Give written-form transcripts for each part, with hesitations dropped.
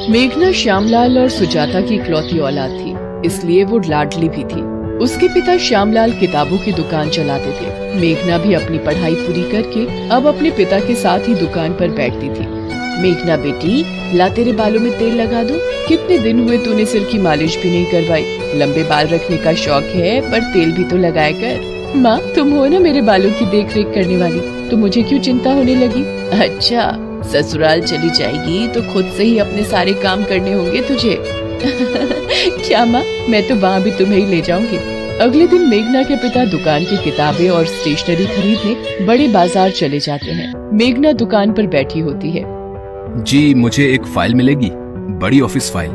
मेघना श्यामलाल और सुजाता की इकलौती औलाद थी, इसलिए वो लाडली भी थी। उसके पिता श्यामलाल किताबों की दुकान चलाते थे। मेघना भी अपनी पढ़ाई पूरी करके अब अपने पिता के साथ ही दुकान पर बैठती थी। मेघना बेटी, ला तेरे बालों में तेल लगा दूं? कितने दिन हुए तूने सिर की मालिश भी नहीं करवाई। लंबे बाल रखने का शौक है, पर तेल भी तो लगाया कर। माँ, तुम हो ना मेरे बालों की देख रेख करने वाली, तो मुझे क्यों चिंता होने लगी? अच्छा, ससुराल चली जाएगी तो खुद से ही अपने सारे काम करने होंगे तुझे। क्या माँ, मैं तो वहाँ भी तुम्हें ही ले जाऊंगी। अगले दिन मेघना के पिता दुकान की किताबें और स्टेशनरी खरीदने बड़े बाजार चले जाते हैं। मेघना दुकान पर बैठी होती है। जी, मुझे एक फाइल मिलेगी, बड़ी ऑफिस फाइल।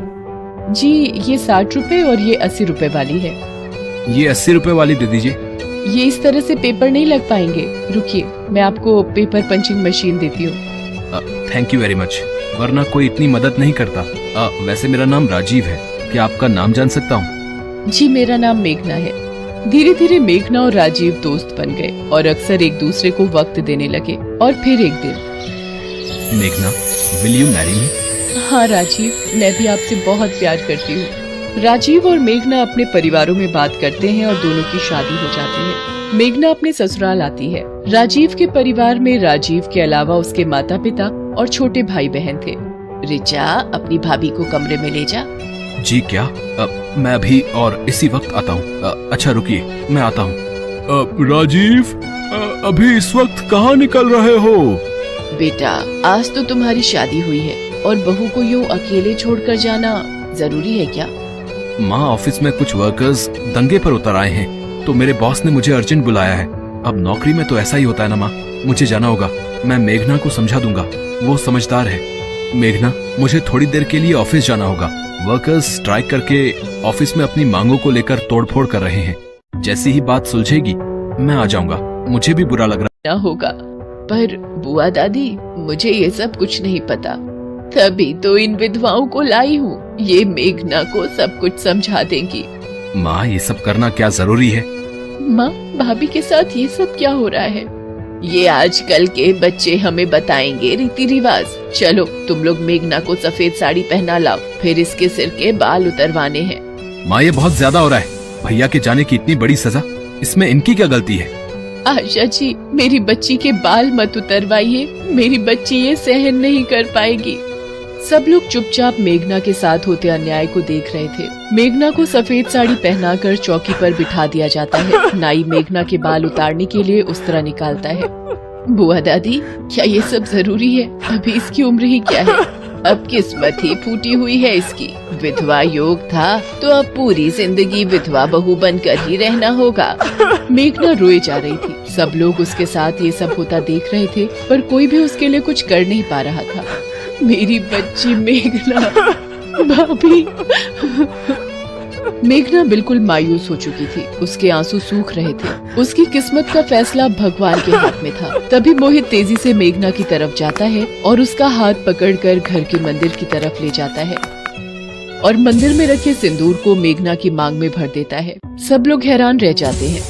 जी, ये 60 रुपए और ये 80 रुपए वाली है। ये 80 रुपए वाली दे दीजिए। ये इस तरह से पेपर नहीं लग पाएंगे, रुकिए मैं आपको पेपर पंचिंग मशीन देती हूँ। थैंक यू वेरी मच, वरना कोई इतनी मदद नहीं करता। वैसे मेरा नाम राजीव है, क्या आपका नाम जान सकता हूँ? जी, मेरा नाम मेघना है। धीरे धीरे मेघना और राजीव दोस्त बन गए और अक्सर एक दूसरे को वक्त देने लगे। और फिर एक दिन, मेघना, विल यू मैरी मी? हाँ राजीव, मैं भी आपसे बहुत प्यार करती हूँ। राजीव और मेघना अपने परिवारों में बात करते हैं और दोनों की शादी हो जाती है। मेघना अपने ससुराल आती है। राजीव के परिवार में राजीव के अलावा उसके माता पिता और छोटे भाई बहन थे। रिचा, अपनी भाभी को कमरे में ले जा। जी क्या? मैं अभी और इसी वक्त आता हूँ। अच्छा रुकिए, मैं आता हूँ। राजीव, अभी इस वक्त कहाँ निकल रहे हो? बेटा, आज तो तुम्हारी शादी हुई है और बहू को यूँ अकेले छोड़कर जाना जरूरी है क्या? माँ, ऑफिस में कुछ वर्कर्स दंगे पर उतर आए हैं, तो मेरे बॉस ने मुझे अर्जेंट बुलाया है। अब नौकरी में तो ऐसा ही होता है ना माँ, मुझे जाना होगा। मैं मेघना को समझा दूंगा, वो समझदार है। मेघना, मुझे थोड़ी देर के लिए ऑफिस जाना होगा। वर्कर्स स्ट्राइक करके ऑफिस में अपनी मांगों को लेकर तोड़फोड़ कर रहे हैं। जैसी ही बात सुलझेगी मैं आ जाऊंगा। मुझे भी बुरा लग रहा होगा, पर बुआ दादी, मुझे ये सब कुछ नहीं पता, तभी तो इन विधवाओं को लाई हूँ। ये मेघना को सब कुछ समझा देंगी। माँ, ये सब करना क्या जरूरी है? माँ, भाभी के साथ ये सब क्या हो रहा है? ये आजकल के बच्चे हमें बताएंगे रीति रिवाज। चलो, तुम लोग मेघना को सफेद साड़ी पहना लाओ, फिर इसके सिर के बाल उतरवाने हैं। माँ, ये बहुत ज्यादा हो रहा है। भैया के जाने की इतनी बड़ी सजा, इसमें इनकी क्या गलती है? आशा जी, मेरी बच्ची के बाल मत उतरवाइए, मेरी बच्ची ये सहन नहीं कर पाएगी। सब लोग चुपचाप मेघना के साथ होते अन्याय को देख रहे थे। मेघना को सफेद साड़ी पहनाकर चौकी पर बिठा दिया जाता है। नाई मेघना के बाल उतारने के लिए उस तरह निकालता है। बुआ दादी, क्या ये सब जरूरी है? अभी इसकी उम्र ही क्या है? अब किस्मत ही फूटी हुई है इसकी। विधवा योग था तो अब पूरी जिंदगी विधवा बहू बनकर ही रहना होगा। मेघना रोए जा रही थी। सब लोग उसके साथ ये सब होता देख रहे थे, पर कोई भी उसके लिए कुछ कर नहीं पा रहा था। मेरी बच्ची मेघना, भाभी। मेघना बिल्कुल मायूस हो चुकी थी। उसके आंसू सूख रहे थे। उसकी किस्मत का फैसला भगवान के हाथ में था। तभी मोहित तेजी से मेघना की तरफ जाता है और उसका हाथ पकड़कर घर के मंदिर की तरफ ले जाता है और मंदिर में रखे सिंदूर को मेघना की मांग में भर देता है। सब लोग हैरान रह जाते हैं।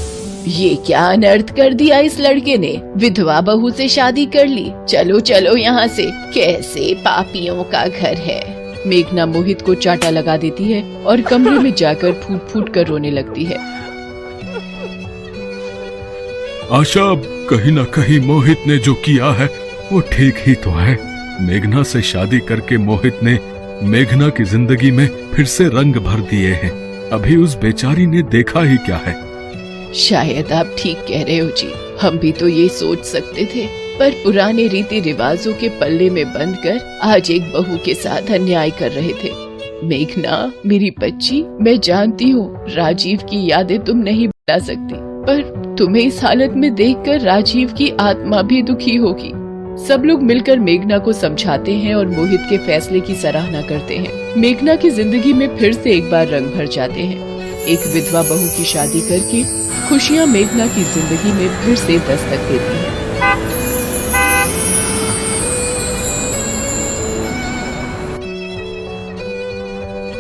ये क्या अनर्थ कर दिया इस लड़के ने? विधवा बहू से शादी कर ली। चलो चलो यहाँ से, कैसे पापियों का घर है। मेघना मोहित को चाटा लगा देती है और कमरे में जाकर फूट फूट कर रोने लगती है। आशा, कहीं न कहीं मोहित ने जो किया है वो ठीक ही तो है। मेघना से शादी करके मोहित ने मेघना की जिंदगी में फिर से रंग भर दिए हैं। अभी उस बेचारी ने देखा ही क्या है। शायद आप ठीक कह रहे हो जी, हम भी तो ये सोच सकते थे, पर पुराने रीति रिवाजों के पल्ले में बंधकर आज एक बहू के साथ अन्याय कर रहे थे। मेघना, मेरी बच्ची, मैं जानती हूँ राजीव की यादें तुम नहीं भुला सकती, पर तुम्हें इस हालत में देखकर राजीव की आत्मा भी दुखी होगी। सब लोग मिलकर मेघना को समझाते हैं और मोहित के फैसले की सराहना करते हैं। मेघना की जिंदगी में फिर से एक बार रंग भर जाते हैं। एक विधवा बहू की शादी करके खुशियाँ मेघना की जिंदगी में फिर से दस्तक देती हैं।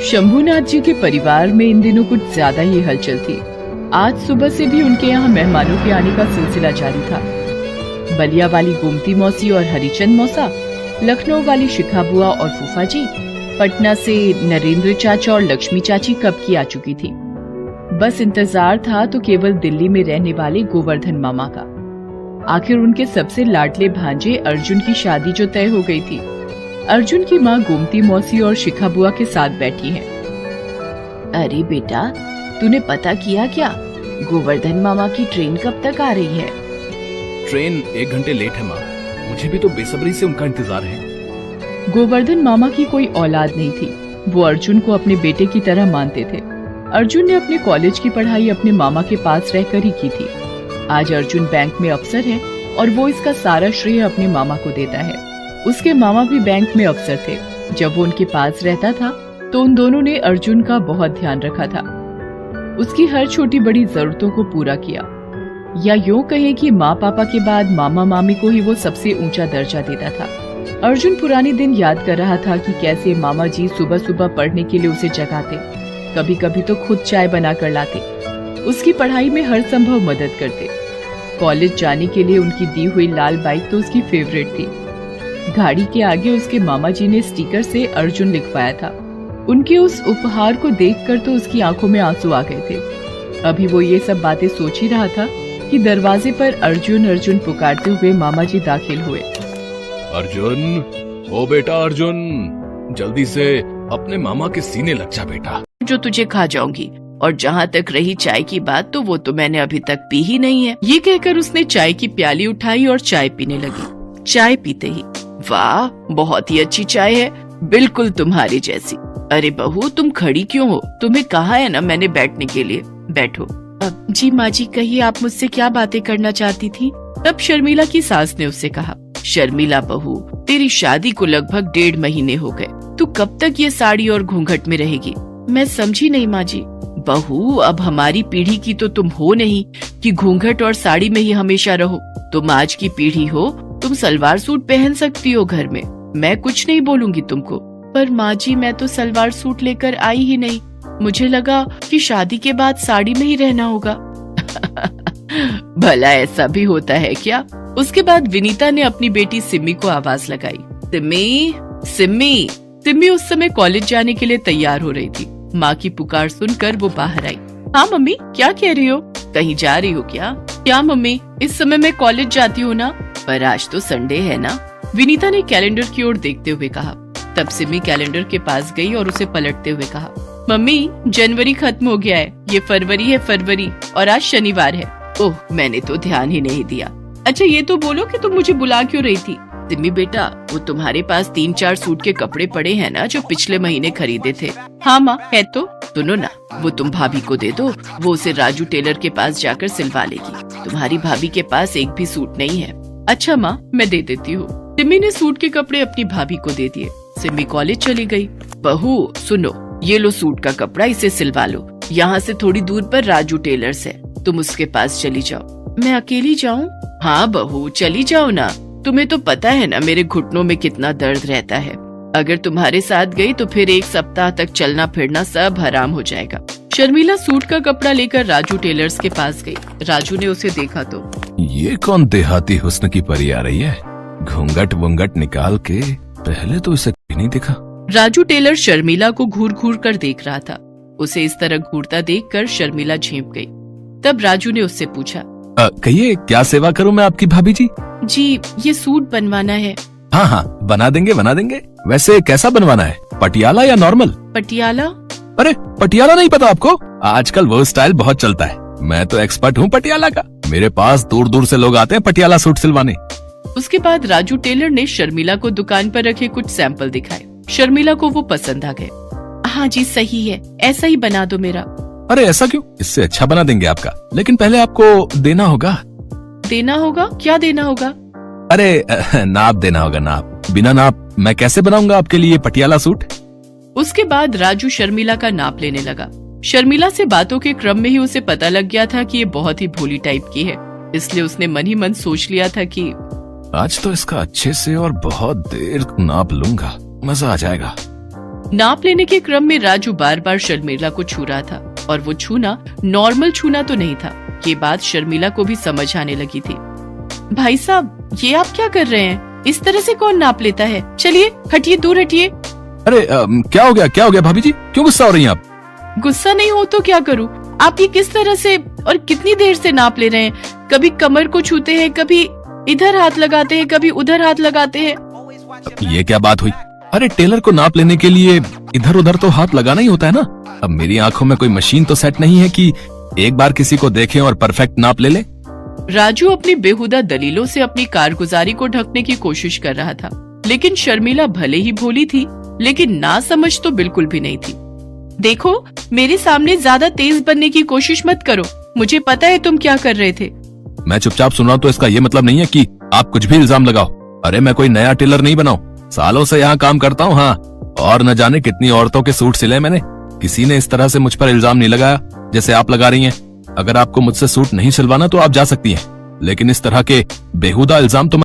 शंभूनाथ जी के परिवार में इन दिनों कुछ ज्यादा ही हलचल थी। आज सुबह से भी उनके यहाँ मेहमानों के आने का सिलसिला जारी था। बलिया वाली गोमती मौसी और हरिचंद मौसा, लखनऊ वाली शिखा बुआ और फूफा जी, पटना से नरेंद्र चाचा और लक्ष्मी चाची कब की आ चुकी थी। बस इंतजार था तो केवल दिल्ली में रहने वाले गोवर्धन मामा का। आखिर उनके सबसे लाडले भांजे अर्जुन की शादी जो तय हो गई थी। अर्जुन की माँ गोमती मौसी और शिखा बुआ के साथ बैठी हैं। अरे बेटा, तूने पता किया क्या? गोवर्धन मामा की ट्रेन कब तक आ रही है? ट्रेन 1 घंटे लेट है माँ। मुझे भी तो बेसब्री से उनका इंतजार है। गोवर्धन मामा की कोई औलाद नहीं थी। वो अर्जुन को अपने बेटे की तरह मानते थे। अर्जुन ने अपने कॉलेज की पढ़ाई अपने मामा के पास रहकर ही की थी। आज अर्जुन बैंक में अफसर है और वो इसका सारा श्रेय अपने मामा को देता है। उसके मामा भी बैंक में अफसर थे। जब वो उनके पास रहता था तो उन दोनों ने अर्जुन का बहुत ध्यान रखा था। उसकी हर छोटी बड़ी जरूरतों को पूरा किया, या यूं कहें कि माँ पापा के बाद मामा मामी को ही वो सबसे ऊंचा दर्जा देता था। अर्जुन पुराने दिन याद कर रहा था कि कैसे मामा जी सुबह सुबह पढ़ने के लिए उसे जगाते, कभी कभी तो खुद चाय बना कर लाते, उसकी पढ़ाई में हर संभव मदद करते। कॉलेज जाने के लिए उनकी दी हुई लाल बाइक तो उसकी फेवरेट थी। गाड़ी के आगे उसके मामा जी ने स्टिकर से अर्जुन लिखवाया था। उनके उस उपहार को देखकर तो उसकी आंखों में आंसू आ गए थे। अभी वो ये सब बातें सोच ही रहा था कि दरवाजे पर अर्जुन अर्जुन पुकारते हुए मामा जी दाखिल हुए। अर्जुन, ओ बेटा अर्जुन, जल्दी से अपने मामा के सीने लग जा बेटा। जो तुझे खा जाऊंगी, और जहाँ तक रही चाय की बात तो वो तो मैंने अभी तक पी ही नहीं है। ये कहकर उसने चाय की प्याली उठाई और चाय पीने लगी। चाय पीते ही, वाह बहुत ही अच्छी चाय है, बिल्कुल तुम्हारी जैसी। अरे बहू, तुम खड़ी क्यों हो? तुम्हें कहा है ना मैंने बैठने के लिए, बैठो। जी माँ जी, कहिए आप मुझसे क्या बातें करना चाहती थी? तब शर्मिला की सास ने उससे कहा, शर्मिला बहू, तेरी शादी को लगभग 1.5 महीने हो गए। तू कब तक ये साड़ी और घूंघट में रहेगी? मैं समझी नहीं माँ जी। बहू, अब हमारी पीढ़ी की तो तुम हो नहीं कि घूंघट और साड़ी में ही हमेशा रहो। तुम आज की पीढ़ी हो, तुम सलवार सूट पहन सकती हो घर में, मैं कुछ नहीं बोलूंगी तुमको। पर माँ जी, मैं तो सलवार सूट लेकर आई ही नहीं, मुझे लगा कि शादी के बाद साड़ी में ही रहना होगा। भला ऐसा भी होता है क्या? उसके बाद विनीता ने अपनी बेटी सिम्मी को आवाज लगाई, सिम्मी, सिम्मी। सिम्मी उस समय कॉलेज जाने के लिए तैयार हो रही थी। माँ की पुकार सुनकर वो बाहर आई। हाँ मम्मी, क्या कह रही हो? कहीं जा रही हो क्या? क्या मम्मी, इस समय मैं कॉलेज जाती हूँ ना, पर आज तो संडे है ना। विनीता ने कैलेंडर की ओर देखते हुए कहा। तब सिमी कैलेंडर के पास गई और उसे पलटते हुए कहा, मम्मी जनवरी खत्म हो गया है, ये फरवरी है, फरवरी, और आज शनिवार है। ओह, मैंने तो ध्यान ही नहीं दिया। अच्छा ये तो बोलो कि तुम मुझे बुला क्यों रही थी? सिमी बेटा, वो तुम्हारे पास 3-4 सूट के कपड़े पड़े हैं ना जो पिछले महीने खरीदे थे। हाँ माँ, है तो। सुनो ना, वो तुम भाभी को दे दो, वो उसे राजू टेलर के पास जाकर सिलवा लेगी। तुम्हारी भाभी के पास एक भी सूट नहीं है। अच्छा माँ, मैं दे देती हूँ। सिमी ने सूट के कपड़े अपनी भाभी को दे दिए। सिमी कॉलेज चली गई। बहू सुनो, ये लो सूट का कपड़ा, इसे सिलवा लो। यहाँ से थोड़ी दूर पर राजू टेलर्स है, तुम उसके पास चली जाओ। मैं अकेली जाऊँ? हाँ बहू, चली जाओ ना। तुम्हें तो पता है ना मेरे घुटनों में कितना दर्द रहता है। अगर तुम्हारे साथ गई तो फिर 1 सप्ताह तक चलना फिरना सब हराम हो जाएगा। शर्मिला सूट का कपड़ा लेकर राजू टेलर्स के पास गई। राजू ने उसे देखा तो, ये कौन देहाती हुस्न की परी आ रही है? घूंघट वुंघट निकाल के, पहले तो इसे नहीं देखा। राजू टेलर शर्मिला को घूर घूर कर देख रहा था। उसे इस तरह घूरता देखकर शर्मिला झेंप गई। तब राजू ने उससे पूछा, कहिए क्या सेवा करूं मैं आपकी भाभी जी? जी, ये सूट बनवाना है। हाँ हाँ, बना देंगे बना देंगे। वैसे कैसा बनवाना है, पटियाला या नॉर्मल? पटियाला। अरे पटियाला नहीं पता आपको? आजकल वो स्टाइल बहुत चलता है। मैं तो एक्सपर्ट हूँ पटियाला का। मेरे पास दूर दूर से लोग आते हैं पटियाला सूट सिलवाने। उसके बाद राजू टेलर ने शर्मिला को दुकान पर रखे कुछ सैंपल दिखाए। शर्मिला को वो पसंद आ गए। हाँ जी सही है, ऐसा ही बना दो मेरा। अरे ऐसा क्यों, इससे अच्छा बना देंगे आपका, लेकिन पहले आपको देना होगा। देना होगा? क्या देना होगा? अरे नाप देना होगा, नाप। बिना नाप मैं कैसे बनाऊंगा आपके लिए पटियाला सूट? उसके बाद राजू शर्मिला का नाप लेने लगा। शर्मिला से बातों के क्रम में ही उसे पता लग गया था कि ये बहुत ही भोली टाइप की है, इसलिए उसने मन ही मन सोच लिया था कि आज तो इसका अच्छे से और बहुत देर नाप लूंगा, मजा आ जाएगा। नाप लेने के क्रम में राजू बार बार शर्मिला को छू रहा था, और वो छूना नॉर्मल छूना तो नहीं था। ये बात शर्मिला को भी समझ आने लगी थी। भाई साहब, ये आप क्या कर रहे हैं? इस तरह से कौन नाप लेता है? चलिए हटिए, दूर हटिए। अरे क्या हो गया भाभी जी, क्यों गुस्सा हो रही हैं आप? गुस्सा नहीं हो तो क्या करूं? आप ये किस तरह से और कितनी देर से नाप ले रहे हैं? कभी कमर को छूते हैं, कभी इधर हाथ लगाते हैं, कभी उधर हाथ लगाते हैं। ये क्या बात हुई? अरे टेलर को नाप लेने के लिए इधर उधर तो हाथ लगाना ही होता है ना। अब मेरी आंखों में कोई मशीन तो सेट नहीं है कि एक बार किसी को देखें और परफेक्ट नाप ले ले। राजू अपनी बेहुदा दलीलों से अपनी कारगुजारी को ढकने की कोशिश कर रहा था, लेकिन शर्मिला भले ही भोली थी, लेकिन ना समझ तो बिल्कुल भी नहीं थी। देखो, मेरे सामने ज्यादा तेज बनने की कोशिश मत करो, मुझे पता है तुम क्या कर रहे थे। मैं चुपचाप सुन रहा हूं तो इसका ये मतलब नहीं है कि आप कुछ भी इल्जाम लगाओ। अरे मैं कोई नया टेलर नहीं बनाऊं, सालों से यहाँ काम करता हूँ। हाँ, और न जाने कितनी औरतों के सूट सिले मैंने, किसी ने इस तरह से मुझ पर इल्जाम नहीं लगाया जैसे आप लगा रही हैं। अगर आपको मुझसे सूट नहीं सिलवाना तो आप जा सकती हैं, लेकिन इस तरह के बेहुदा इल्जाम तो